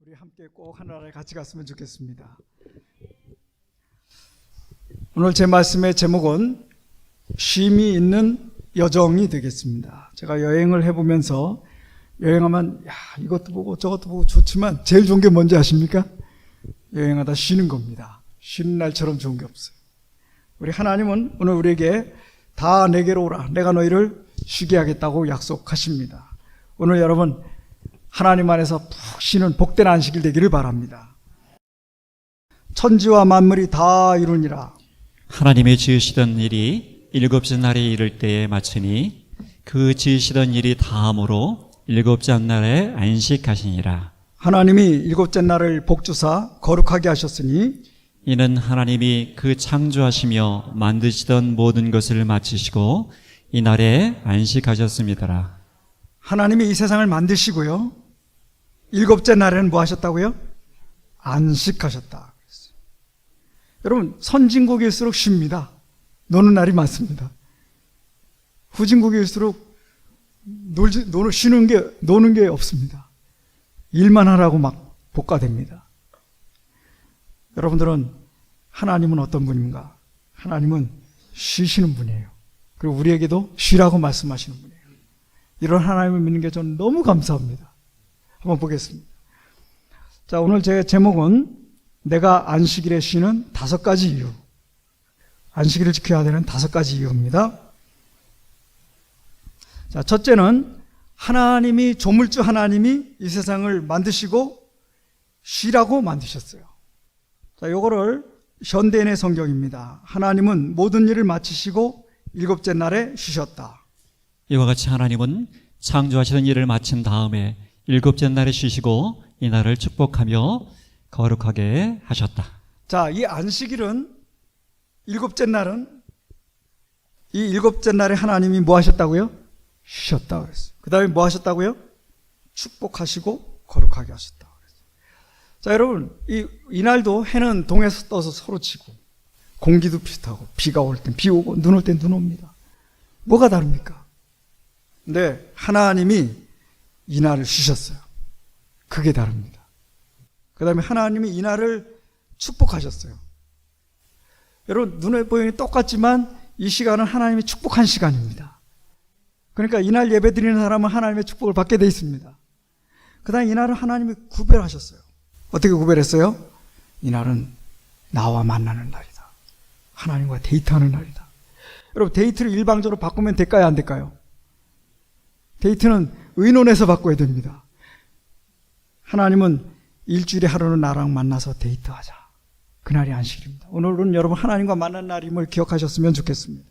우리 함께 꼭 하나를 같이 갔으면 좋겠습니다. 오늘 제 말씀의 제목은 쉼이 있는 여정이 되겠습니다. 제가 여행을 해보면서 여행하면 이것도 보고 저것도 보고 좋지만 제일 좋은 게 뭔지 아십니까? 여행하다 쉬는 겁니다. 쉬는 날처럼 좋은 게 없어요. 우리 하나님은 오늘 우리에게 다 내게로 오라, 내가 너희를 쉬게 하겠다고 약속하십니다. 오늘 여러분 하나님 안에서 푹 쉬는 복된 안식일 되기를 바랍니다. 천지와 만물이 다 이루니라. 하나님이 지으시던 일이 일곱째 날에 이를 때에 마치니 그 지으시던 일이 다함으로 일곱째 날에 안식하시니라. 하나님이 일곱째 날을 복주사 거룩하게 하셨으니 이는 하나님이 그 창조하시며 만드시던 모든 것을 마치시고 이 날에 안식하셨습니다라. 하나님이 이 세상을 만드시고요, 일곱째 날에는 뭐 하셨다고요? 안식하셨다. 여러분, 선진국일수록 쉽니다. 노는 날이 많습니다. 후진국일수록 노는 게 없습니다. 일만 하라고 막 복가됩니다. 여러분들은 하나님은 어떤 분인가? 하나님은 쉬시는 분이에요. 그리고 우리에게도 쉬라고 말씀하시는 분이에요. 이런 하나님을 믿는 게 저는 너무 감사합니다. 한번 보겠습니다. 자, 오늘 제 제목은 내가 안식일에 쉬는 5가지 이유. 안식일을 지켜야 되는 5가지 이유입니다. 자, 첫째는 하나님이, 조물주 하나님이 이 세상을 만드시고 쉬라고 만드셨어요. 자, 요거를 현대인의 성경입니다. 하나님은 모든 일을 마치시고 일곱째 날에 쉬셨다. 이와 같이 하나님은 창조하시던 일을 마친 다음에 일곱째 날에 쉬시고 이 날을 축복하며 거룩하게 하셨다. 자, 이 안식일은 일곱째 날은 이 일곱째 날에 하나님이 뭐 하셨다고요? 쉬셨다 그랬어요. 그 다음에 뭐 하셨다고요? 축복하시고 거룩하게 하셨다 그랬어요. 자, 여러분, 이 날도 해는 동에서 떠서 서로 치고 공기도 비슷하고 비가 올 땐 비 오고 눈 올 땐 눈 옵니다. 뭐가 다릅니까? 근데 하나님이 이 날을 쉬셨어요. 그게 다릅니다. 그 다음에 하나님이 이 날을 축복하셨어요. 여러분, 눈에 보이는 똑같지만 이 시간은 하나님이 축복한 시간입니다. 그러니까 이 날 예배 드리는 사람은 하나님의 축복을 받게 돼 있습니다. 그 다음에 이 날은 하나님이 구별하셨어요. 어떻게 구별했어요? 이 날은 나와 만나는 날이다. 하나님과 데이트하는 날이다. 여러분, 데이트를 일방적으로 바꾸면 될까요? 안 될까요? 데이트는 의논해서 바꿔야 됩니다. 하나님은 일주일에 하루는 나랑 만나서 데이트하자. 그날이 안식일입니다. 오늘은 여러분 하나님과 만난 날임을 기억하셨으면 좋겠습니다.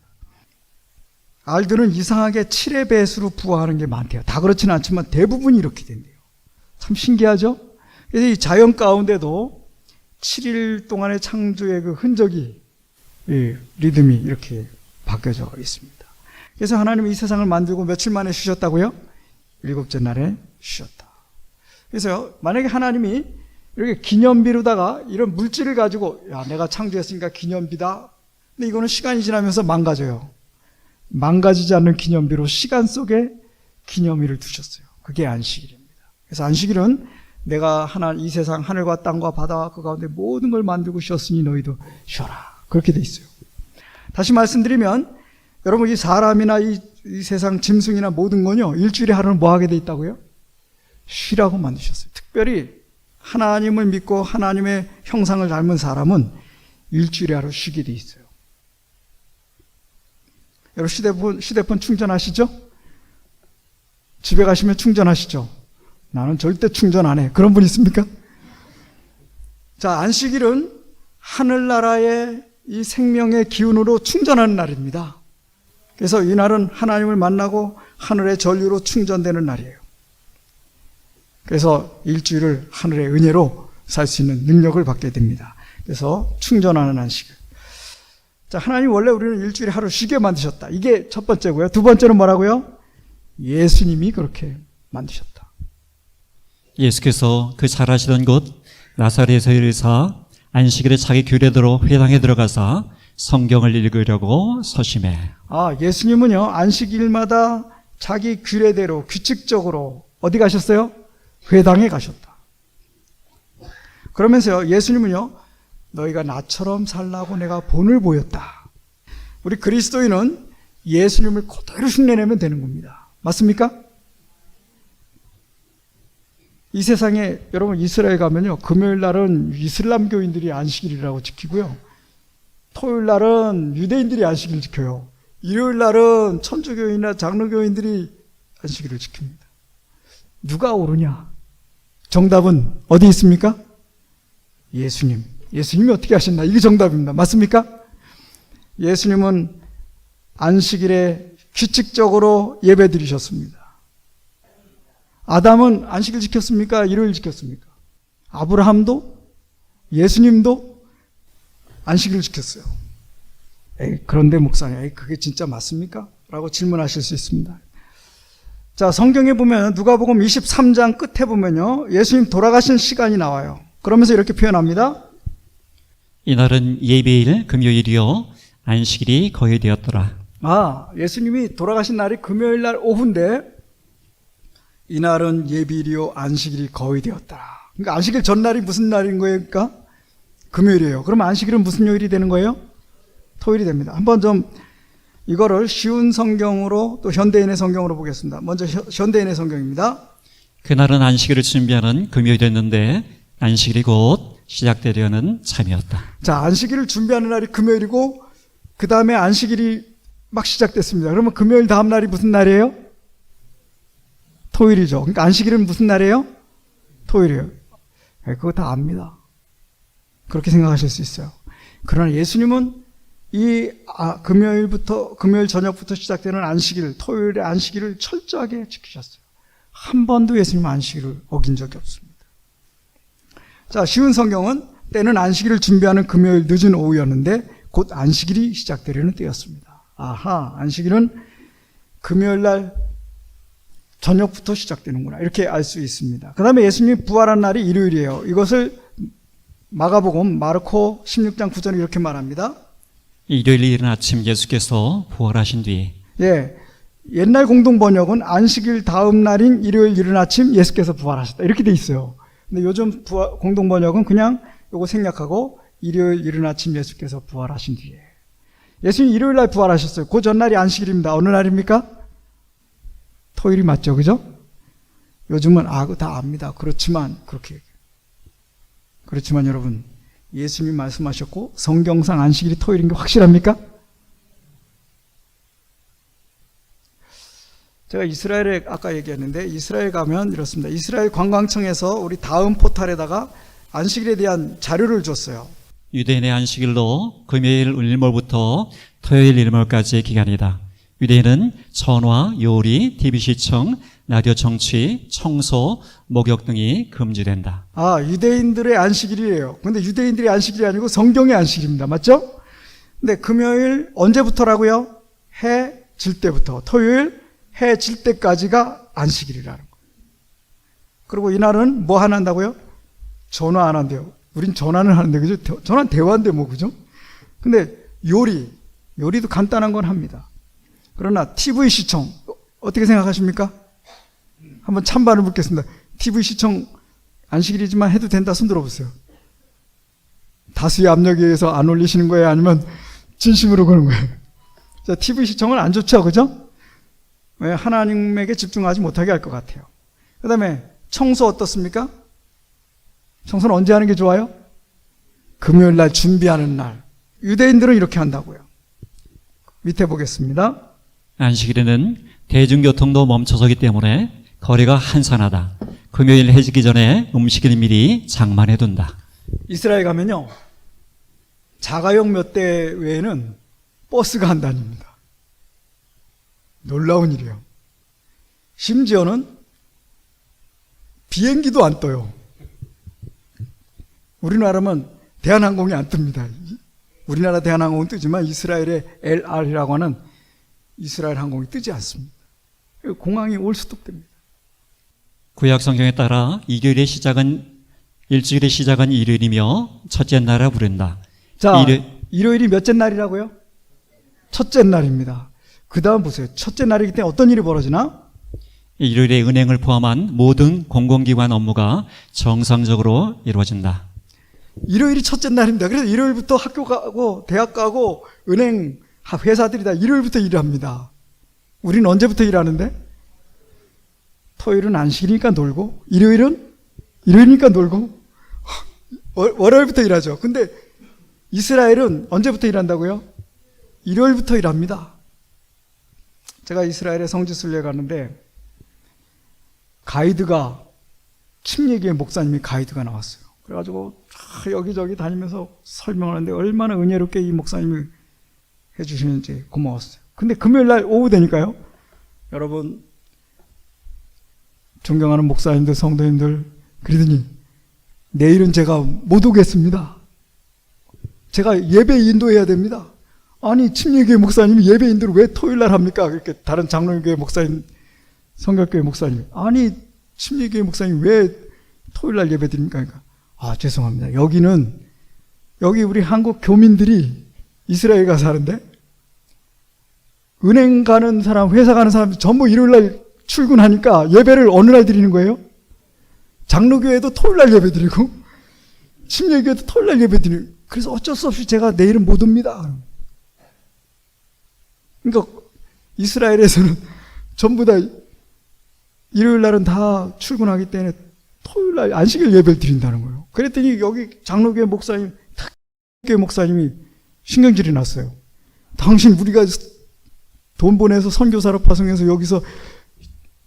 알들은 이상하게 7의 배수로 부화하는 게 많대요. 다 그렇지는 않지만 대부분이 이렇게 된대요. 참 신기하죠? 그래서 이 자연 가운데도 7일 동안의 창조의 그 흔적이, 리듬이 이렇게 바뀌어져 있습니다. 그래서 하나님이 이 세상을 만들고 며칠 만에 쉬셨다고요? 일곱째 날에 쉬셨다. 그래서 만약에 하나님이 이렇게 기념비로다가 이런 물질을 가지고 내가 창조했으니까 기념비다. 근데 이거는 시간이 지나면서 망가져요. 망가지지 않는 기념비로 시간 속에 기념일을 두셨어요. 그게 안식일입니다. 그래서 안식일은 내가 이 세상 하늘과 땅과 바다와 그 가운데 모든 걸 만들고 쉬었으니 너희도 쉬어라. 그렇게 돼 있어요. 다시 말씀드리면 여러분, 이 사람이나 이 세상 짐승이나 모든 건요, 일주일에 하루는 뭐 하게 돼 있다고요? 쉬라고 만드셨어요. 특별히 하나님을 믿고 하나님의 형상을 닮은 사람은 일주일에 하루 쉬게 돼 있어요. 여러분, 휴대폰 충전하시죠? 집에 가시면 충전하시죠? 나는 절대 충전 안 해. 그런 분 있습니까? 자, 안식일은 하늘나라의 이 생명의 기운으로 충전하는 날입니다. 그래서 이 날은 하나님을 만나고 하늘의 전류로 충전되는 날이에요. 그래서 일주일을 하늘의 은혜로 살 수 있는 능력을 받게 됩니다. 그래서 충전하는 안식일. 자, 하나님 원래 우리는 일주일에 하루 쉬게 만드셨다. 이게 첫 번째고요. 두 번째는 뭐라고요? 예수님이 그렇게 만드셨다. 예수께서 그 잘하시던 곳 나사렛에서 일사 안식일에 자기 규례대로 회당에 들어가사 성경을 읽으려고 서심해. 예수님은요, 안식일마다 자기 규례대로 규칙적으로 어디 가셨어요? 회당에 가셨다. 그러면서요, 예수님은요, 너희가 나처럼 살라고 내가 본을 보였다. 우리 그리스도인은 예수님을 그대로 흉내내면 되는 겁니다. 맞습니까? 이 세상에 여러분 이스라엘 가면요, 금요일 날은 이슬람교인들이 안식일이라고 지키고요, 토요일 날은 유대인들이 안식일 지켜요. 일요일 날은 천주교인이나 장로교인들이 안식일을 지킵니다. 누가 옳으냐? 정답은 어디 있습니까? 예수님. 예수님이 어떻게 하셨나? 이게 정답입니다. 맞습니까? 예수님은 안식일에 규칙적으로 예배 드리셨습니다. 아담은 안식일 지켰습니까? 일요일 지켰습니까? 아브라함도? 예수님도 안식일을 지켰어요. 그런데 목사님, 그게 진짜 맞습니까? 라고 질문하실 수 있습니다. 자, 성경에 보면 누가복음 23장 끝에 보면요, 예수님 돌아가신 시간이 나와요. 그러면서 이렇게 표현합니다. 이날은 예배일 금요일이요 안식일이 거의 되었더라. 예수님이 돌아가신 날이 금요일 날 오후인데 이날은 예비일이요 안식일이 거의 되었더라. 그러니까 안식일 전날이 무슨 날인 거예요? 그러니까 금요일이에요. 그러면 안식일은 무슨 요일이 되는 거예요? 토요일이 됩니다. 한번 좀 이거를 쉬운 성경으로 또 현대인의 성경으로 보겠습니다. 먼저 현대인의 성경입니다. 그날은 안식일을 준비하는 금요일이었는데 안식일이 곧 시작되려는 참이었다. 자, 안식일을 준비하는 날이 금요일이고 그 다음에 안식일이 막 시작됐습니다. 그러면 금요일 다음 날이 무슨 날이에요? 토요일이죠. 그러니까 안식일은 무슨 날이에요? 토요일이에요. 그거 다 압니다. 그렇게 생각하실 수 있어요. 그러나 예수님은 이 금요일 저녁부터 시작되는 안식일, 토요일의 안식일을 철저하게 지키셨어요. 한 번도 예수님 안식일을 어긴 적이 없습니다. 자, 쉬운 성경은 때는 안식일을 준비하는 금요일 늦은 오후였는데 곧 안식일이 시작되려는 때였습니다. 안식일은 금요일 날 저녁부터 시작되는구나, 이렇게 알 수 있습니다. 그 다음에 예수님이 부활한 날이 일요일이에요. 이것을 마가복음 마르코 16장 9절에 이렇게 말합니다. 일요일 이른 아침 예수께서 부활하신 뒤에. 옛날 공동 번역은 안식일 다음 날인 일요일 이른 아침 예수께서 부활하셨다, 이렇게 돼 있어요. 근데 요즘 공동 번역은 그냥 요거 생략하고 일요일 이른 아침 예수께서 부활하신 뒤에. 예수님 일요일 날 부활하셨어요. 그 전날이 안식일입니다. 어느 날입니까? 토요일이 맞죠, 그죠? 요즘은 그거 다 압니다. 그렇지만 여러분, 예수님이 말씀하셨고 성경상 안식일이 토요일인 게 확실합니까? 제가 이스라엘에 아까 얘기했는데 이스라엘 가면 이렇습니다. 이스라엘 관광청에서 우리 다음 포탈에다가 안식일에 대한 자료를 줬어요. 유대인의 안식일로 금요일 일몰부터 토요일 일몰까지의 기간이다. 유대인은 전화, 요리, TV 시청, 라디오 청취, 청소, 목욕 등이 금지된다. 유대인들의 안식일이에요. 근데 유대인들의 안식일이 아니고 성경의 안식일입니다. 맞죠? 근데 금요일 언제부터라고요? 해 질 때부터. 토요일 해 질 때까지가 안식일이라는 거예요. 그리고 이날은 뭐 안 한다고요? 전화 안 한대요. 우린 전화는 하는데, 그죠? 전화는 대화인데 뭐, 그죠? 근데 요리도 간단한 건 합니다. 그러나 TV 시청 어떻게 생각하십니까? 한번 찬반을 묻겠습니다. TV 시청 안식일이지만 해도 된다, 손 들어보세요. 다수의 압력에 의해서 안 올리시는 거예요? 아니면 진심으로 그런 거예요? 자, TV 시청은 안 좋죠, 그죠? 왜? 하나님에게 집중하지 못하게 할 것 같아요. 그 다음에 청소 어떻습니까? 청소는 언제 하는 게 좋아요? 금요일 날 준비하는 날. 유대인들은 이렇게 한다고요. 밑에 보겠습니다. 안식일에는 대중교통도 멈춰서기 때문에 거리가 한산하다. 금요일 해지기 전에 음식을 미리 장만해둔다. 이스라엘 가면요, 자가용 몇 대 외에는 버스가 안 다닙니다. 놀라운 일이에요. 심지어는 비행기도 안 떠요. 우리나라면 대한항공이 안 뜹니다. 우리나라 대한항공은 뜨지만 이스라엘의 LR이라고 하는 이스라엘 항공이 뜨지 않습니다. 공항이 올스톱됩니다. 구약 성경에 따라 일주일의 시작은 일요일이며 첫째 날이라 부른다. 자, 일요일이 몇째 날이라고요? 첫째 날입니다. 그 다음 보세요. 첫째 날이기 때문에 어떤 일이 벌어지나? 일요일에 은행을 포함한 모든 공공기관 업무가 정상적으로 이루어진다. 일요일이 첫째 날입니다. 그래서 일요일부터 학교 가고 대학 가고 은행 회사들이 다 일요일부터 일합니다. 우리는 언제부터 일하는데? 토요일은 안식이니까 놀고, 일요일이니까 놀고, 월요일부터 일하죠. 근데 이스라엘은 언제부터 일한다고요? 일요일부터 일합니다. 제가 이스라엘에 성지순례 갔는데 가이드가 침례교회 목사님이 가이드가 나왔어요. 그래가지고 여기저기 다니면서 설명하는데 얼마나 은혜롭게 이 목사님이 해주시는지 고마웠어요. 근데 금요일날 오후 되니까요, 여러분 존경하는 목사님들 성도님들, 그러더니 내일은 제가 못 오겠습니다. 제가 예배 인도해야 됩니다. 아니 침례교회 목사님이 예배 인도를 왜 토요일날 합니까? 그렇게 다른 장로교회 목사님, 성결교회 목사님, 아니 침례교회 목사님 왜 토요일날 예배 드립니까? 그러니까 죄송합니다. 여기 우리 한국 교민들이 이스라엘 가서 사는데 은행 가는 사람, 회사 가는 사람 전부 일요일날 출근하니까 예배를 어느 날 드리는 거예요? 장로교회도 토요일날 예배 드리고 침례교회도 토요일날 예배 드리고, 그래서 어쩔 수 없이 제가 내일은 못 옵니다. 그러니까 이스라엘에서는 전부 다 일요일 날은 다 출근하기 때문에 토요일 날 안식일 예배를 드린다는 거예요. 그랬더니 여기 장로교회 목사님, 교회 목사님이 신경질이 났어요. 당신 우리가 돈 보내서 선교사로 파송해서 여기서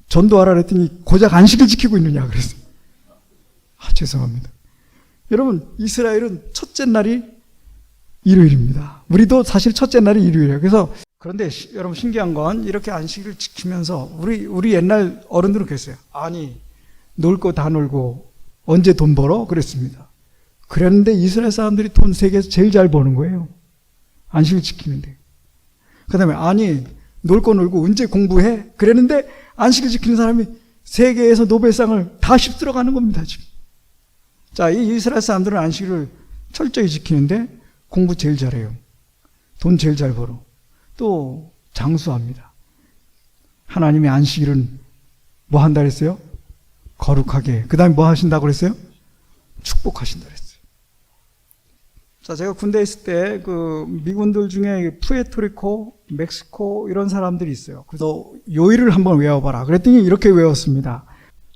전도하라 그랬더니 고작 안식일 지키고 있느냐 그랬어요. 죄송합니다. 여러분, 이스라엘은 첫째 날이 일요일입니다. 우리도 사실 첫째 날이 일요일이에요. 그래서 그런데 여러분 신기한 건 이렇게 안식일을 지키면서 우리 옛날 어른들은 그랬어요. 아니 놀 거 다 놀고 언제 돈 벌어? 그랬습니다. 그랬는데 이스라엘 사람들이 돈 세계에서 제일 잘 버는 거예요. 안식일 지키는데. 그 다음에 아니 놀 거 놀고 언제 공부해? 그랬는데 안식일 지키는 사람이 세계에서 노벨상을 다 휩쓸어 가는 겁니다 지금. 자, 이 이스라엘 사람들은 안식일을 철저히 지키는데 공부 제일 잘해요. 돈 제일 잘 벌어. 또 장수합니다. 하나님의 안식일은 뭐 한다 그랬어요? 거룩하게. 그 다음에 뭐 하신다고 그랬어요? 축복하신다 그랬어요. 자, 제가 군대에 있을 때 그 미군들 중에 푸에토리코, 멕시코 이런 사람들이 있어요. 그래서 요일을 한번 외워봐라. 그랬더니 이렇게 외웠습니다.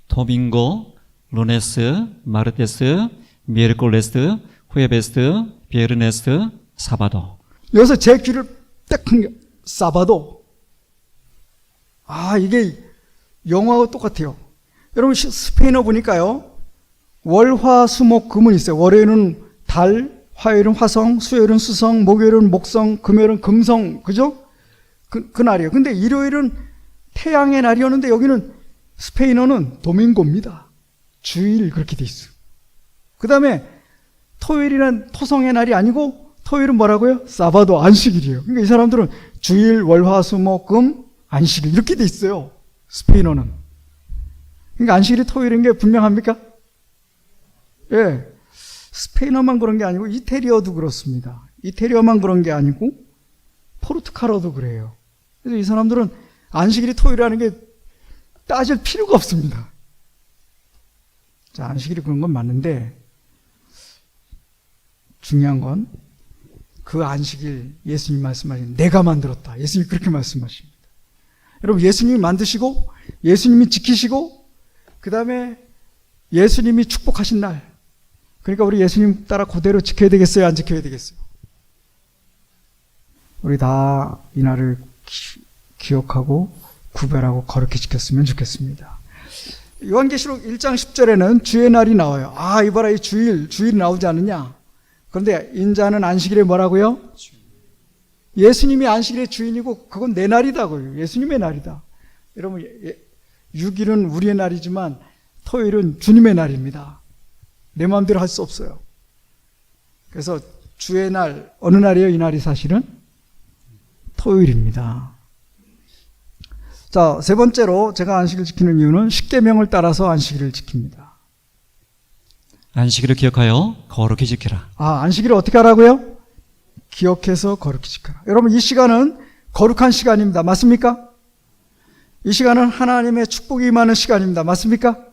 도밍고, 루네스, 마르테스, 미에르콜레스, 후에베스, 비에르네스, 사바도. 여기서 제 귀를 딱 한 게 사바도. 이게 영어하고 똑같아요. 여러분 스페인어 보니까요, 월화수목금은 있어요. 월요일은 달, 화요일은 화성, 수요일은 수성, 목요일은 목성, 금요일은 금성, 그죠? 그 날이에요. 근데 일요일은 태양의 날이었는데 여기는 스페인어는 도밍고입니다. 주일 그렇게 돼 있어요. 그 다음에 토요일이란 토성의 날이 아니고 토요일은 뭐라고요? 사바도, 안식일이에요. 그러니까 이 사람들은 주일, 월화수목금, 안식일 이렇게 돼 있어요. 스페인어는. 그러니까 안식일이 토요일인 게 분명합니까? 예. 스페인어만 그런 게 아니고 이태리어도 그렇습니다. 이태리어만 그런 게 아니고 포르투갈어도 그래요. 그래서 이 사람들은 안식일이 토요일이라는 게 따질 필요가 없습니다. 자, 안식일이 그런 건 맞는데 중요한 건 그 안식일 예수님 말씀하신 내가 만들었다. 예수님이 그렇게 말씀하십니다. 여러분, 예수님이 만드시고 예수님이 지키시고 그 다음에 예수님이 축복하신 날, 그러니까 우리 예수님 따라 그대로 지켜야 되겠어요? 안 지켜야 되겠어요? 우리 다 이 날을 기억하고 구별하고 거룩히 지켰으면 좋겠습니다. 요한계시록 1장 10절에는 주의 날이 나와요. 이봐라, 이 주일 나오지 않느냐? 그런데 인자는 안식일에 뭐라고요? 예수님이 안식일의 주인이고 그건 내 날이다고요. 예수님의 날이다. 여러분, 6일은 우리의 날이지만 토요일은 주님의 날입니다. 내 마음대로 할 수 없어요. 그래서 주의 날, 어느 날이에요? 이 날이 사실은 토요일입니다. 자, 세 번째로 제가 안식일을 지키는 이유는 십계명을 따라서 안식일을 지킵니다. 안식일을 기억하여 거룩히 지키라. 안식일을 어떻게 하라고요? 기억해서 거룩히 지켜라. 여러분, 이 시간은 거룩한 시간입니다. 맞습니까? 이 시간은 하나님의 축복이 임하는 시간입니다. 맞습니까?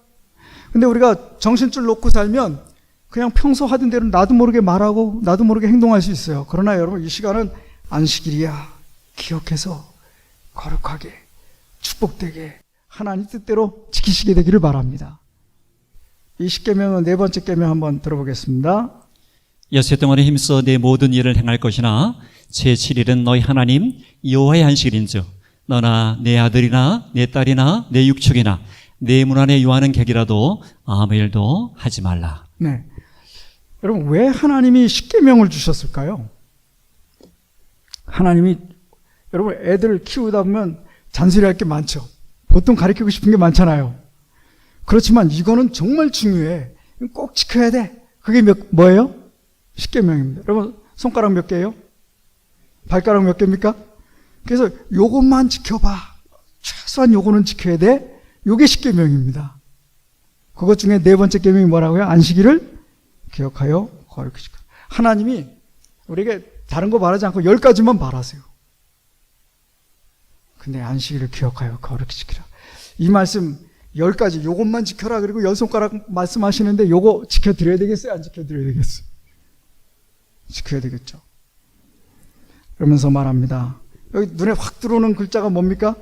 근데 우리가 정신줄 놓고 살면 그냥 평소 하던 대로 나도 모르게 말하고 나도 모르게 행동할 수 있어요. 그러나 여러분, 이 시간은 안식일이야. 기억해서 거룩하게, 축복되게 하나님 뜻대로 지키시게 되기를 바랍니다. 이 십계명은 네 번째 계명 한번 들어보겠습니다. 여세 동안에 힘써 내 모든 일을 행할 것이나 제7일은 너희 하나님 여호와의 안식일인즉 너나 내 아들이나 내 딸이나 내 육축이나 내 문 안에 유하는 객이라도 아무 일도 하지 말라. 네, 여러분, 왜 하나님이 십계명을 주셨을까요? 하나님이, 여러분, 애들 키우다 보면 잔소리할 게 많죠. 보통 가르치고 싶은 게 많잖아요. 그렇지만 이거는 정말 중요해. 꼭 지켜야 돼. 그게 뭐예요? 십계명입니다. 여러분, 손가락 몇 개예요? 발가락 몇 개입니까? 그래서 요것만 지켜봐. 최소한 요거는 지켜야 돼. 요게 십계명입니다. 그것 중에 네 번째 계명이 뭐라고요? 안식일을 기억하여 거룩히 지켜. 하나님이 우리에게 다른 거 말하지 않고 10가지만 말하세요. 근데 안식일을 기억하여 거룩히 지키라. 이 말씀 10가지, 요것만 지켜라. 그리고 10손가락 말씀하시는데 요거 지켜드려야 되겠어요? 안 지켜드려야 되겠어요? 지켜야 되겠죠. 그러면서 말합니다. 여기 눈에 확 들어오는 글자가 뭡니까?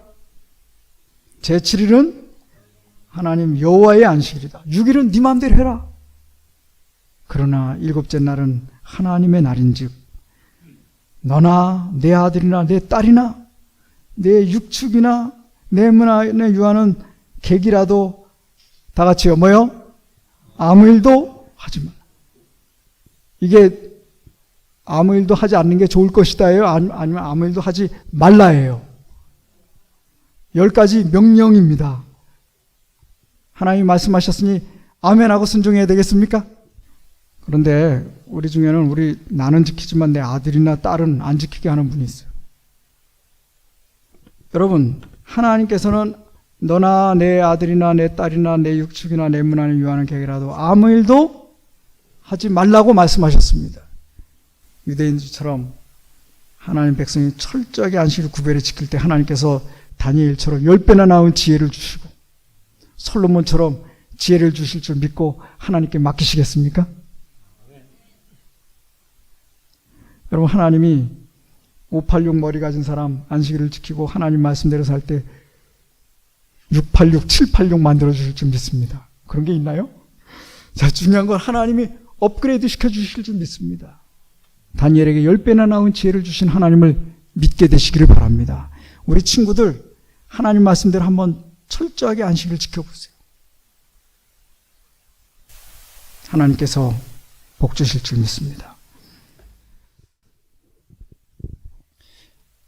제7일은 하나님 여호와의 안식일이다. 6일은 네 마음대로 해라. 그러나 7째 날은 하나님의 날인즉 너나 내 아들이나 내 딸이나 내 육축이나 내 문 안에 유하는 객이라도 다 같이요. 뭐요? 아무 일도 하지 말라. 이게 아무 일도 하지 않는 게 좋을 것이다예요? 아니면 아무 일도 하지 말라예요? 10가지 명령입니다. 하나님이 말씀하셨으니 아멘하고 순종해야 되겠습니까? 그런데 우리 중에는 나는 지키지만 내 아들이나 딸은 안 지키게 하는 분이 있어요. 여러분, 하나님께서는 너나 내 아들이나 내 딸이나 내 육축이나 내 문 안에 유하는 객이라도 아무 일도 하지 말라고 말씀하셨습니다. 유대인들처럼 하나님 백성이 철저하게 안식일 구별을 지킬 때 하나님께서 다니엘처럼 10배나 나은 지혜를 주시고 솔로몬처럼 지혜를 주실 줄 믿고 하나님께 맡기시겠습니까? 여러분, 하나님이 586 머리 가진 사람 안식일을 지키고 하나님 말씀대로 살 때 686, 786 만들어 주실 줄 믿습니다. 그런 게 있나요? 자, 중요한 건 하나님이 업그레이드 시켜 주실 줄 믿습니다. 다니엘에게 10배나 나은 지혜를 주신 하나님을 믿게 되시기를 바랍니다. 우리 친구들, 하나님 말씀대로 한번 철저하게 안식을 지켜보세요. 하나님께서 복 주실 줄 믿습니다.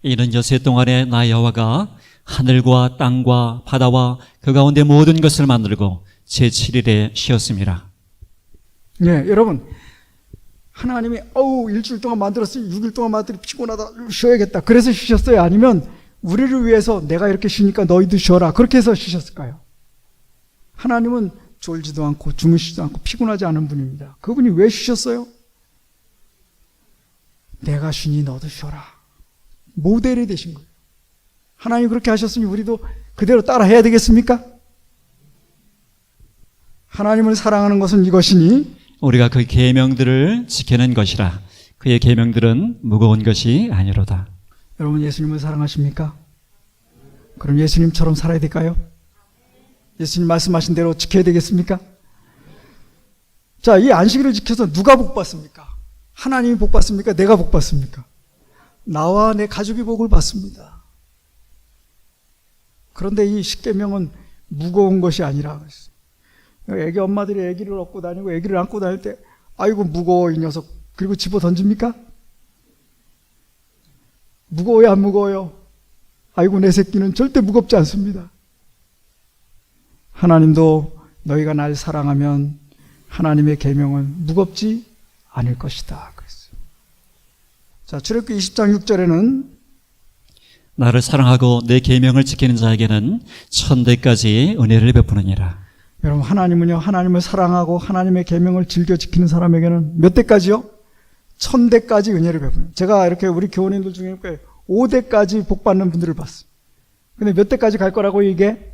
이는 여세 동안에 나 여호와가 하늘과 땅과 바다와 그 가운데 모든 것을 만들고 제7일에 쉬었습니다. 네, 여러분, 하나님이 일주일 동안 만들었으니 6일 동안 만들어 피곤하다 쉬어야겠다 그래서 쉬셨어요? 아니면 우리를 위해서 내가 이렇게 쉬니까 너희도 쉬어라 그렇게 해서 쉬셨을까요? 하나님은 졸지도 않고 주무시지도 않고 피곤하지 않은 분입니다. 그분이 왜 쉬셨어요? 내가 쉬니 너도 쉬어라. 모델이 되신 거예요. 하나님 그렇게 하셨으니 우리도 그대로 따라 해야 되겠습니까? 하나님을 사랑하는 것은 이것이니 우리가 그 계명들을 지키는 것이라. 그의 계명들은 무거운 것이 아니로다. 여러분, 예수님을 사랑하십니까? 그럼 예수님처럼 살아야 될까요? 예수님 말씀하신 대로 지켜야 되겠습니까? 자, 이 안식일을 지켜서 누가 복 받습니까? 하나님이 복 받습니까? 내가 복 받습니까? 나와 내 가족이 복을 받습니다. 그런데 이 십계명은 무거운 것이 아니라, 애기 엄마들이 애기를 업고 다니고 애기를 안고 다닐 때 아이고 무거워 이 녀석 그리고 집어 던집니까? 무거워요 안 무거워요? 아이고 내 새끼는 절대 무겁지 않습니다. 하나님도 너희가 날 사랑하면 하나님의 계명은 무겁지 않을 것이다 그랬어요. 자, 출애굽기 20장 6절에는 나를 사랑하고 내 계명을 지키는 자에게는 천대까지 은혜를 베푸느니라. 여러분, 하나님은요, 하나님을 사랑하고 하나님의 계명을 즐겨 지키는 사람에게는 몇 대까지요? 1000대까지 은혜를 베푸는. 제가 이렇게 우리 교원님들 중에 5대까지 복 받는 분들을 봤어요. 근데 몇 대까지 갈 거라고 이게?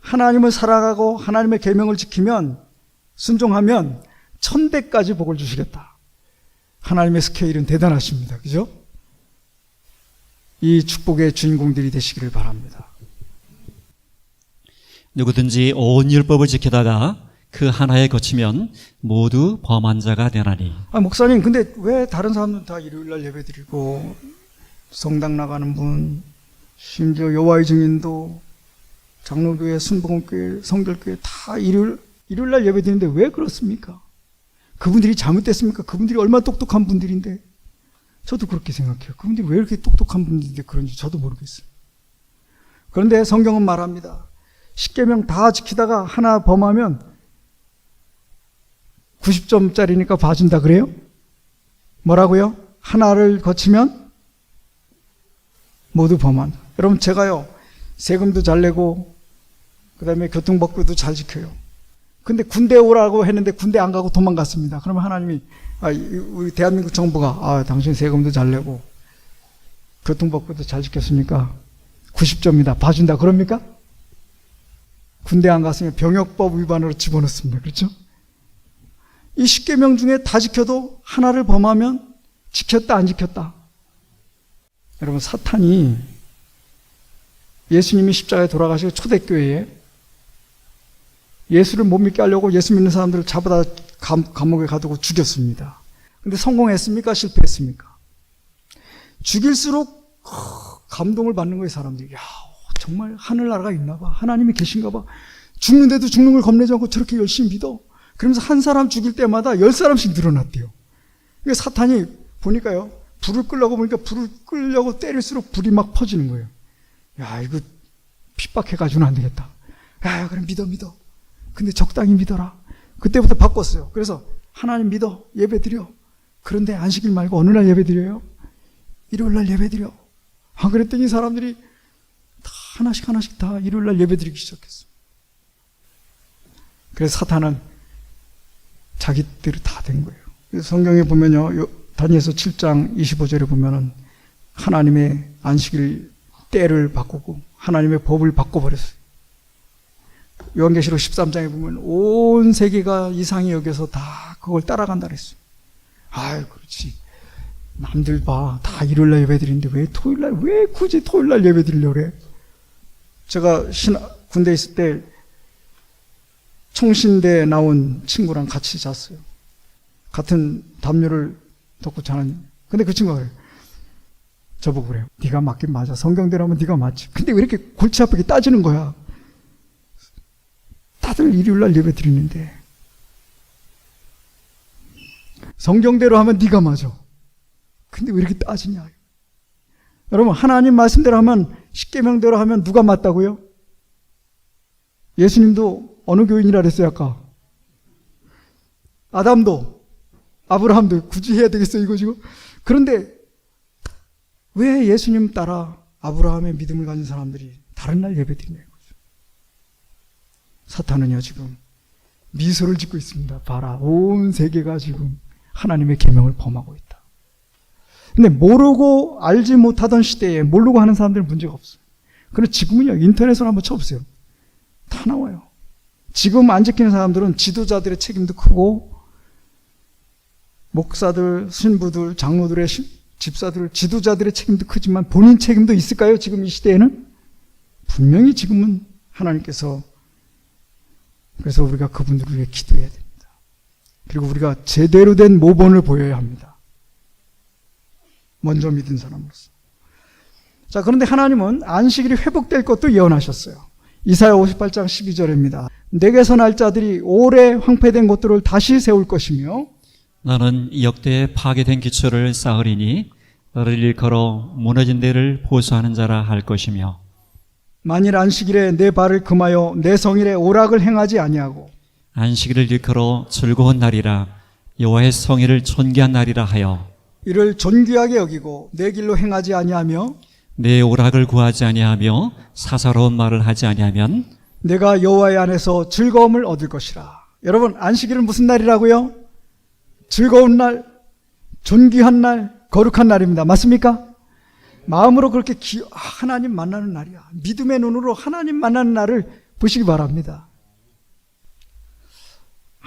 하나님을 사랑하고 하나님의 계명을 지키면, 순종하면 1000배까지 복을 주시겠다. 하나님의 스케일은 대단하십니다. 그죠? 이 축복의 주인공들이 되시기를 바랍니다. 누구든지 온 율법을 지키다가 그 하나에 거치면 모두 범한 자가 되나니. 목사님, 근데 왜 다른 사람들은 다 일요일날 예배드리고 성당 나가는 분, 심지어 여호와의 증인도, 장로교회, 순복음교회, 성결교회 다 일요일날 예배드리는데 왜 그렇습니까? 그분들이 잘못됐습니까? 그분들이 얼마나 똑똑한 분들인데. 저도 그렇게 생각해요. 그분들이 왜 이렇게 똑똑한 분들인데 그런지 저도 모르겠어요. 그런데 성경은 말합니다. 10계명 다 지키다가 하나 범하면 90점짜리니까 봐준다 그래요? 뭐라고요? 하나를 거치면 모두 범한다. 여러분, 제가요, 세금도 잘 내고 그 다음에 교통법규도 잘 지켜요. 근데 군대 오라고 했는데 군대 안 가고 도망갔습니다. 그러면 하나님이, 우리 대한민국 정부가, 당신 세금도 잘 내고 교통법규도 잘 지켰으니까 90점이다. 봐준다. 그럽니까? 군대 안 갔으면 병역법 위반으로 집어넣습니다. 그렇죠? 이 10계명 중에 다 지켜도 하나를 범하면 지켰다, 안 지켰다. 여러분, 사탄이 예수님이 십자가에 돌아가시고 초대교회에 예수를 못 믿게 하려고 예수 믿는 사람들을 잡아다 감옥에 가두고 죽였습니다. 근데 성공했습니까? 실패했습니까? 죽일수록 감동을 받는 거예요, 사람들이. 야, 정말 하늘나라가 있나 봐. 하나님이 계신가 봐. 죽는데도 죽는 걸 겁내지 않고 저렇게 열심히 믿어. 그러면서 한 사람 죽일 때마다 10사람씩 늘어났대요. 그러니까 사탄이 보니까요, 불을 끌려고 보니까 불을 끌려고 때릴수록 불이 막 퍼지는 거예요. 야, 이거 핍박해가지고는 안 되겠다. 야, 그럼 믿어. 근데 적당히 믿어라. 그때부터 바꿨어요. 그래서 하나님 믿어, 예배 드려. 그런데 안식일 말고 어느 날 예배 드려요? 일요일 날 예배 드려. 그랬더니 사람들이 다 하나씩 다 일요일 날 예배 드리기 시작했어요. 그래서 사탄은 자기들이 다 된 거예요. 그래서 성경에 보면요, 다니엘서 7장 25절에 보면은 하나님의 안식일 때를 바꾸고 하나님의 법을 바꿔버렸어요. 요한계시록 13장에 보면 온 세계가 이상히 여겨서 다 그걸 따라간다 그랬어요. 그렇지. 남들 봐. 다 일요일날 예배 드리는데 왜 굳이 토요일날 예배 드리려고 그래? 제가 군대에 있을 때 총신대에 나온 친구랑 같이 잤어요. 같은 담요를 덮고 자는. 근데 그 친구가 그래요. 저보고 그래요. 네가 맞긴 맞아. 성경대로 하면 네가 맞지. 근데 왜 이렇게 골치 아프게 따지는 거야? 다들 일요일날 예배 드리는데 성경대로 하면 네가 맞아. 근데 왜 이렇게 따지냐? 여러분, 하나님 말씀대로 하면, 10계명대로 하면 누가 맞다고요? 예수님도 어느 교인이라 그랬어요 아까? 아담도, 아브라함도 굳이 해야 되겠어요 이거 지금? 그런데 왜 예수님 따라 아브라함의 믿음을 가진 사람들이 다른 날 예배 드리냐 이거죠. 사탄은요 지금 미소를 짓고 있습니다. 봐라, 온 세계가 지금 하나님의 계명을 범하고 있다. 근데 모르고 알지 못하던 시대에 모르고 하는 사람들은 문제가 없어요. 그런데 지금은요, 인터넷으로 한번 쳐보세요. 다 나와요. 지금 안 지키는 사람들은 지도자들의 책임도 크고, 목사들, 신부들, 장로들의 집사들, 지도자들의 책임도 크지만 본인 책임도 있을까요? 지금 이 시대에는? 분명히 지금은 하나님께서, 그래서 우리가 그분들을 위해 기도해야 됩니다. 그리고 우리가 제대로 된 모범을 보여야 합니다. 먼저 믿은 사람으로서. 자, 그런데 하나님은 안식일이 회복될 것도 예언하셨어요. 이사야 58장 12절입니다. 내게서 날 자들이 오래 황폐된 것들을 다시 세울 것이며 너는 역대에 파괴된 기초를 쌓으리니 너를 일컬어 무너진 데를 보수하는 자라 할 것이며 만일 안식일에 내 발을 금하여 내 성일에 오락을 행하지 아니하고 안식일을 일컬어 즐거운 날이라 여호와의 성일을 존귀한 날이라 하여 이를 존귀하게 여기고 내 길로 행하지 아니하며 내 오락을 구하지 아니하며 사사로운 말을 하지 아니하면 내가 여호와의 안에서 즐거움을 얻을 것이라. 여러분, 안식일은 무슨 날이라고요? 즐거운 날, 존귀한 날, 거룩한 날입니다. 맞습니까? 마음으로 그렇게 하나님 만나는 날이야. 믿음의 눈으로 하나님 만나는 날을 보시기 바랍니다.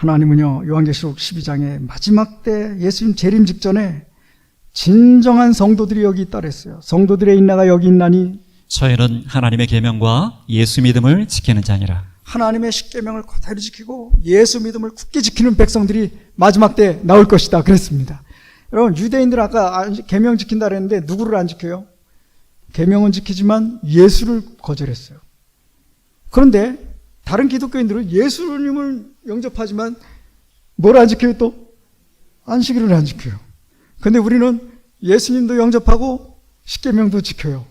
하나님은요, 요한계시록 12장의 마지막 때 예수님 재림 직전에 진정한 성도들이 여기 있다 그랬어요. 성도들의 인내가 여기 있나니 저희는 하나님의 계명과 예수 믿음을 지키는 자니라. 하나님의 십계명을 그대로 지키고 예수 믿음을 굳게 지키는 백성들이 마지막 때 나올 것이다 그랬습니다. 여러분, 유대인들 아까 계명 지킨다 그랬는데 누구를 안 지켜요? 계명은 지키지만 예수를 거절했어요. 그런데 다른 기독교인들은 예수님을 영접하지만 뭘 안 지켜요 또? 안식일을 안 지켜요. 그런데 우리는 예수님도 영접하고 십계명도 지켜요.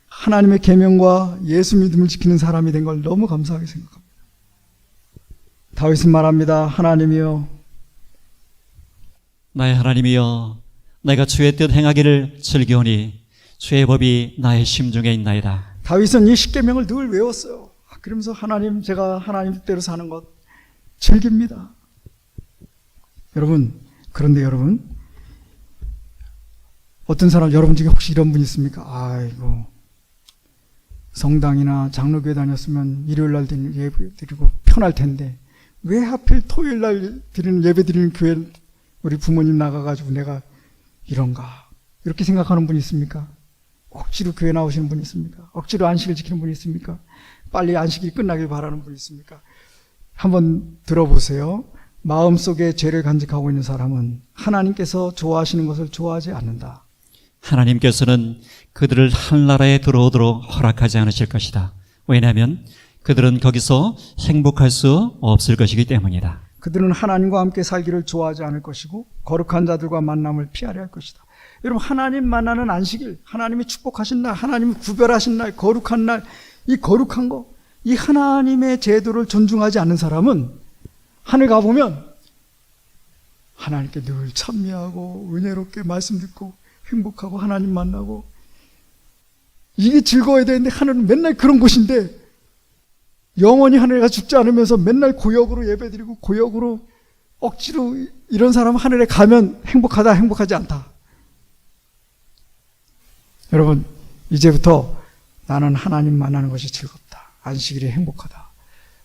하나님의 계명과 예수 믿음을 지키는 사람이 된 걸 너무 감사하게 생각합니다. 다윗은 말합니다. 하나님이여, 나의 하나님이여, 내가 주의 뜻 행하기를 즐기오니 주의 법이 나의 심중에 있나이다. 다윗은 이 십계명을 늘 외웠어요. 그러면서 하나님, 제가 하나님 뜻대로 사는 것 즐깁니다. 여러분, 그런데 여러분, 어떤 사람 여러분 중에 혹시 이런 분 있습니까? 아이고, 성당이나 장로교회 다녔으면 일요일날 드리는 예배 드리고 편할 텐데 왜 하필 토요일날 드리는 예배 드리는 교회 우리 부모님 나가가지고 내가 이런가, 이렇게 생각하는 분 있습니까? 억지로 교회 나오시는 분 있습니까? 억지로 안식을 지키는 분 있습니까? 빨리 안식이 끝나길 바라는 분 있습니까? 한번 들어보세요. 마음속에 죄를 간직하고 있는 사람은 하나님께서 좋아하시는 것을 좋아하지 않는다. 하나님께서는 그들을 하늘나라에 들어오도록 허락하지 않으실 것이다. 왜냐하면 그들은 거기서 행복할 수 없을 것이기 때문이다. 그들은 하나님과 함께 살기를 좋아하지 않을 것이고 거룩한 자들과 만남을 피하려 할 것이다. 여러분, 하나님 만나는 안식일, 하나님이 축복하신 날, 하나님이 구별하신 날, 거룩한 날, 이 거룩한 거, 이 하나님의 제도를 존중하지 않는 사람은 하늘 가보면 하나님께 늘 찬미하고 은혜롭게 말씀 듣고 행복하고 하나님 만나고 이게 즐거워야 되는데 하늘은 맨날 그런 곳인데 영원히 하늘에 가서 죽지 않으면서 맨날 고역으로 예배드리고 고역으로 억지로 이런 사람 하늘에 가면 행복하다, 행복하지 않다. 여러분, 이제부터 나는 하나님 만나는 것이 즐겁다. 안식일이 행복하다.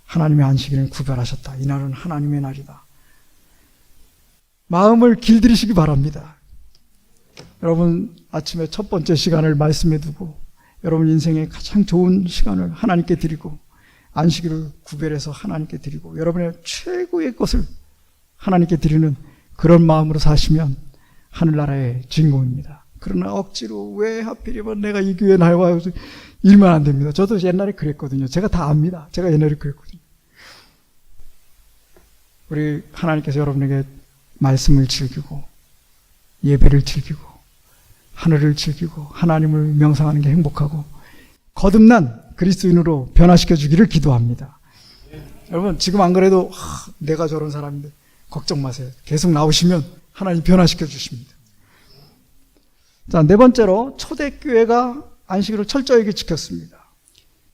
하나님의 안식일은 구별하셨다. 이날은 하나님의 날이다. 마음을 길들이시기 바랍니다. 여러분, 아침에 첫 번째 시간을 말씀에 두고 여러분 인생의 가장 좋은 시간을 하나님께 드리고 안식일을 구별해서 하나님께 드리고 여러분의 최고의 것을 하나님께 드리는 그런 마음으로 사시면 하늘나라의 주인공입니다. 그러나 억지로 왜 하필이면 내가 이 교회에 나와서 일만 안 됩니다. 저도 옛날에 그랬거든요. 제가 다 압니다. 제가 옛날에 그랬거든요. 우리 하나님께서 여러분에게 말씀을 즐기고 예배를 즐기고 하늘을 즐기고 하나님을 명상하는 게 행복하고 거듭난 그리스도인으로 변화시켜 주기를 기도합니다. 여러분, 지금 안 그래도 내가 저런 사람인데 걱정 마세요. 계속 나오시면 하나님 변화시켜 주십니다. 자, 네 번째로 초대교회가 안식일을 철저하게 지켰습니다.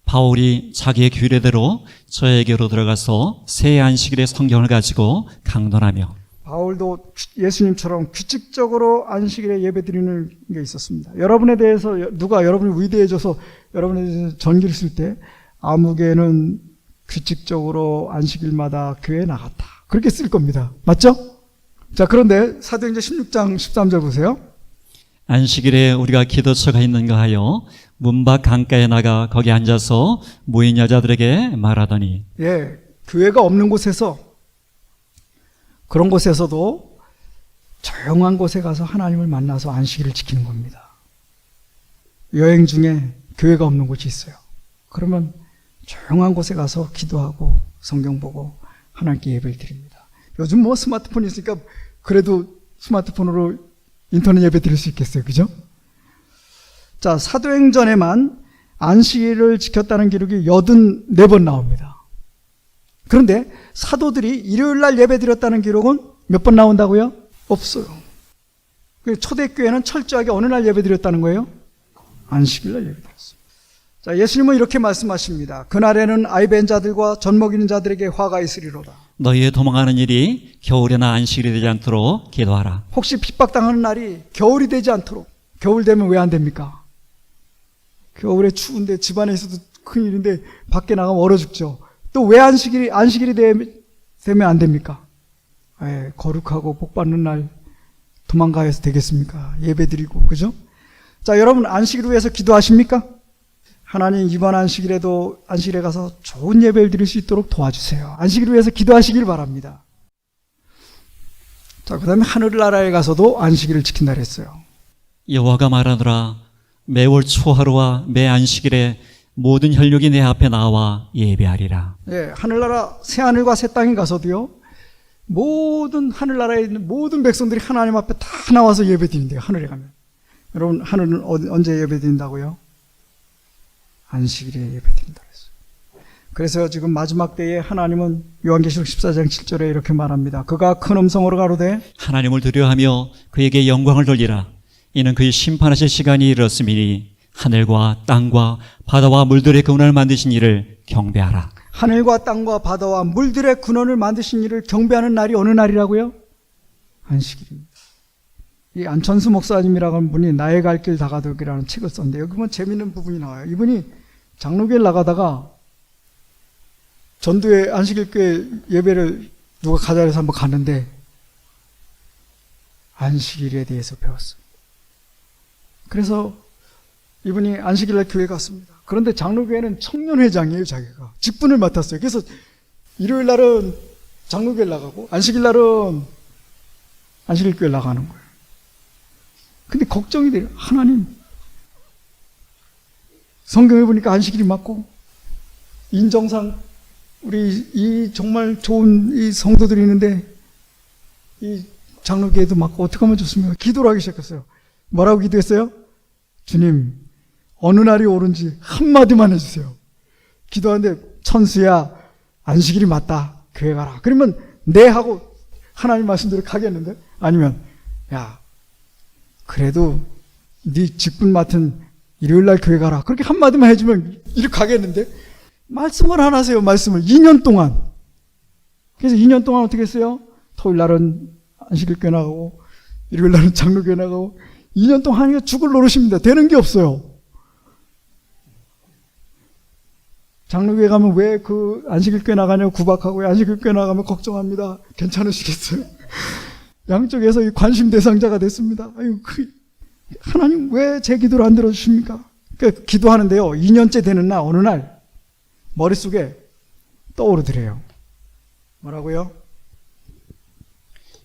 바울이 자기의 규례대로 저에게로 들어가서 새 안식일의 성경을 가지고 강론하며 바울도 예수님처럼 규칙적으로 안식일에 예배드리는 게 있었습니다. 여러분에 대해서 누가 여러분이 위대해져서 여러분에 대해서 전기를 쓸 때 아무개는 규칙적으로 안식일마다 교회에 나갔다. 그렇게 쓸 겁니다. 맞죠? 자, 그런데 사도행전 16장 13절 보세요. 안식일에 우리가 기도처가 있는가 하여 문 밖 강가에 나가 거기 앉아서 모인 여자들에게 말하더니. 예, 교회가 없는 곳에서 그런 곳에서도 조용한 곳에 가서 하나님을 만나서 안식일을 지키는 겁니다. 여행 중에 교회가 없는 곳이 있어요. 그러면 조용한 곳에 가서 기도하고 성경 보고 하나님께 예배를 드립니다. 요즘 뭐 스마트폰이 있으니까 그래도 스마트폰으로 인터넷 예배 드릴 수 있겠어요. 그죠? 자, 사도행전에만 안식일을 지켰다는 기록이 84번 나옵니다. 그런데 사도들이 일요일날 예배 드렸다는 기록은 몇 번 나온다고요? 없어요. 초대교회는 철저하게 어느 날 예배 드렸다는 거예요? 안식일날 예배 드렸습니다. 자, 예수님은 이렇게 말씀하십니다. 그날에는 아이벤 자들과 젖 먹이는 자들에게 화가 있으리로다. 너희의 도망하는 일이 겨울이나 안식일이 되지 않도록 기도하라. 혹시 핍박당하는 날이 겨울이 되지 않도록. 겨울 되면 왜 안 됩니까? 겨울에 추운데 집안에 있어도 큰일인데 밖에 나가면 얼어 죽죠. 또 왜 안식일이 되면 안 됩니까? 거룩하고 복받는 날 도망가야 되겠습니까? 예배드리고, 그죠? 자, 여러분 안식일을 위해서 기도하십니까? 하나님 이번 안식일에도 안식일에 가서 좋은 예배를 드릴 수 있도록 도와주세요. 안식일을 위해서 기도하시길 바랍니다. 자, 그 다음에 하늘나라에 가서도 안식일을 지킨다 그랬어요. 여호와가 말하노라 매월 초하루와 매 안식일에 모든 혈육이 내 앞에 나와 예배하리라. 예, 하늘나라 새 하늘과 새 땅에 가서도요, 모든 하늘나라에 있는 모든 백성들이 하나님 앞에 다 나와서 예배드린대요. 하늘에 가면. 여러분 하늘은 언제 예배드린다고요? 안식일에 예배드린다 그랬어요. 그래서 지금 마지막 때에 하나님은 요한계시록 14장 7절에 이렇게 말합니다. 그가 큰 음성으로 가로되 하나님을 두려워하며 그에게 영광을 돌리라. 이는 그의 심판하실 시간이 이르렀음이니 하늘과 땅과 바다와 물들의 근원을 만드신 이를 경배하라. 하늘과 땅과 바다와 물들의 근원을 만드신 이를 경배하는 날이 어느 날이라고요? 안식일입니다. 이 안천수 목사님이라고 하는 분이 나의 갈 길 다가돌기라는 책을 썼는데 여기 보면 재미있는 부분이 나와요. 이분이 장로교회를 나가다가 전도회 안식일교회 예배를 누가 가자 해서 한번 갔는데 안식일에 대해서 배웠어요. 그래서 이분이 안식일날 교회 갔습니다. 그런데 장로교회는 청년회장이에요. 자기가 직분을 맡았어요. 그래서 일요일 날은 장로교회 나가고 안식일 날은 안식일교회 나가는 거예요. 근데 걱정이 돼요. 하나님, 성경에 보니까 안식일이 맞고 인정상 우리 이 정말 좋은 이 성도들이 있는데 이 장로교회도 맞고 어떻게 하면 좋습니까? 기도를 하기 시작했어요. 뭐라고 기도했어요? 주님, 어느 날이 옳은지 한마디만 해주세요. 기도하는데 천수야, 안식일이 맞다. 교회 가라. 그러면 네 하고 하나님 말씀대로 가겠는데? 아니면 야, 그래도 네 직분 맡은 일요일날 교회 가라. 그렇게 한마디만 해주면 이렇게 가겠는데? 말씀을 안 하세요. 말씀을 2년 동안. 그래서 2년 동안 어떻게 했어요? 토요일날은 안식일교회 나가고 일요일날은 장로교회 나가고 2년 동안 하니까 죽을 노릇입니다. 되는 게 없어요. 장로교회 가면 왜 그 안식일교회 나가냐고 구박하고 왜 안식일교회 나가면 걱정합니다. 괜찮으시겠어요? 양쪽에서 이 관심 대상자가 됐습니다. 아유, 하나님 왜 제 기도를 안 들어주십니까? 그러니까 기도하는데요. 2년째 되는 날 어느 날 머릿속에 떠오르더래요. 뭐라고요?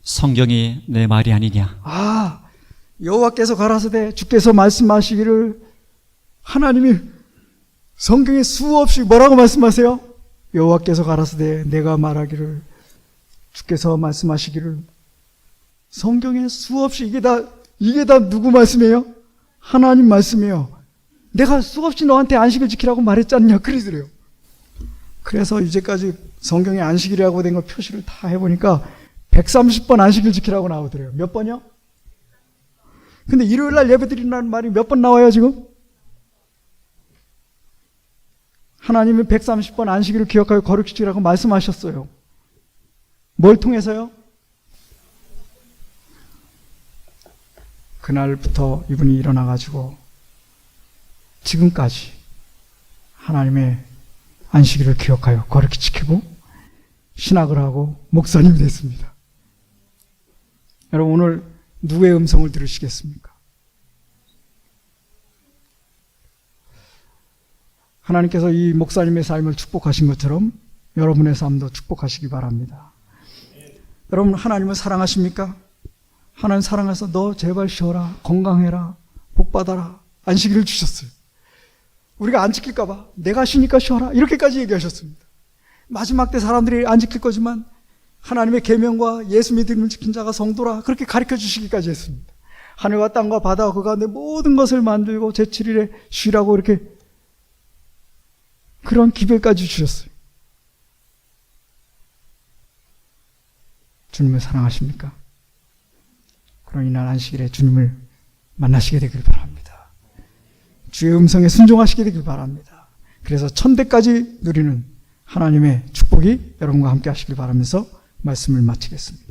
성경이 내 말이 아니냐. 아, 여호와께서 가라사대 주께서 말씀하시기를 하나님이 성경에 수없이 뭐라고 말씀하세요? 여호와께서 가라사대 내가 말하기를 주께서 말씀하시기를 성경에 수없이 이게 다 누구 말씀이에요? 하나님 말씀이에요. 내가 수없이 너한테 안식을 지키라고 말했지 않냐 그러더래요. 그래서 이제까지 성경에 안식이라고 된 거 표시를 다 해보니까 130번 안식일 지키라고 나오더래요. 몇 번이요? 근데 일요일날 예배 드린다는 말이 몇 번 나와요 지금? 하나님이 130번 안식일을 기억하여 거룩지키라고 말씀하셨어요. 뭘 통해서요? 그날부터 이분이 일어나가지고 지금까지 하나님의 안식일을 기억하여 거룩히 지키고 신학을 하고 목사님이 됐습니다. 여러분 오늘 누구의 음성을 들으시겠습니까? 하나님께서 이 목사님의 삶을 축복하신 것처럼 여러분의 삶도 축복하시기 바랍니다. 여러분 하나님을 사랑하십니까? 하나님 사랑해서 너 제발 쉬어라, 건강해라, 복받아라, 안식일을 주셨어요. 우리가 안 지킬까 봐 내가 쉬니까 쉬어라 이렇게까지 얘기하셨습니다. 마지막 때 사람들이 안 지킬 거지만 하나님의 계명과 예수 믿음을 지킨 자가 성도라 그렇게 가르쳐 주시기까지 했습니다. 하늘과 땅과 바다와 그 가운데 모든 것을 만들고 제7일에 쉬라고 이렇게 그런 기별까지 주셨어요. 주님을 사랑하십니까? 그럼 이날 안식일에 주님을 만나시게 되길 바랍니다. 주의 음성에 순종하시게 되길 바랍니다. 그래서 천대까지 누리는 하나님의 축복이 여러분과 함께 하시길 바라면서 말씀을 마치겠습니다.